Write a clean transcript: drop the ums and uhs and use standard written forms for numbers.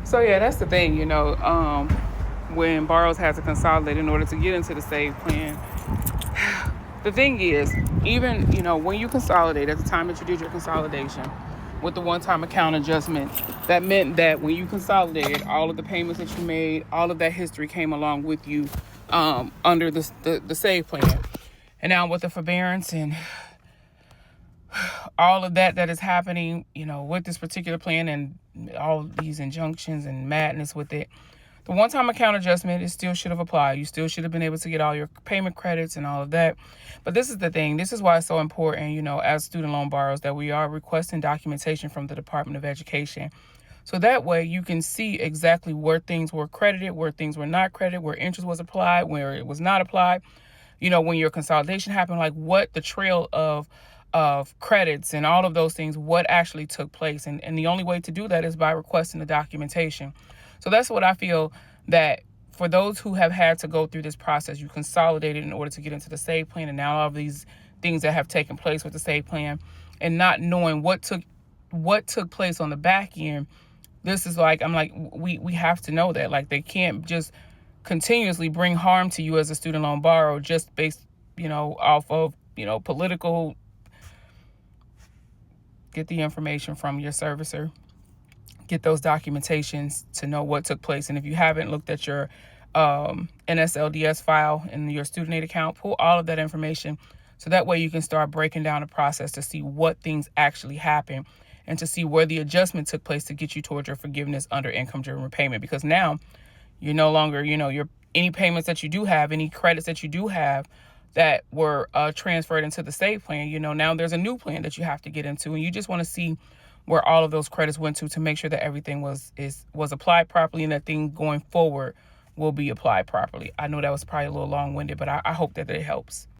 So yeah, that's the thing, when borrowers have to consolidate in order to get into the save plan. The thing is, even, when you consolidate at the time that you did your consolidation with the one-time account adjustment, that meant that when you consolidated, all of the payments that you made, all of that history came along with you under the save plan. And now with the forbearance and all of that is happening, with this particular plan and all these injunctions and madness with it, the one-time account adjustment, it still should have applied. You still should have been able to get all your payment credits and all of that. But this is the thing. This is why it's so important, as student loan borrowers, that we are requesting documentation from the Department of Education. So that way you can see exactly where things were credited, where things were not credited, where interest was applied, where it was not applied. When your consolidation happened, like what the trail of credits and all of those things, what actually took place. And the only way to do that is by requesting the documentation. So that's what I feel, that for those who have had to go through this process, you consolidated in order to get into the save plan, and now all of these things that have taken place with the save plan and not knowing what took place on the back end. This is like, I'm like, we have to know that. Like, they can't just continuously bring harm to you as a student loan borrower just based, off of, political. Get the information from your servicer. Get those documentations to know what took place. And if you haven't looked at your NSLDS file in your student aid account, pull all of that information so that way you can start breaking down the process to see what things actually happened and to see where the adjustment took place to get you towards your forgiveness under income-driven repayment. Because now you're no longer, your any payments that you do have, any credits that you do have that were transferred into the save plan, now there's a new plan that you have to get into, and you just want to see where all of those credits went to make sure that everything was applied properly and that thing going forward will be applied properly. I know that was probably a little long-winded, but I hope that it helps.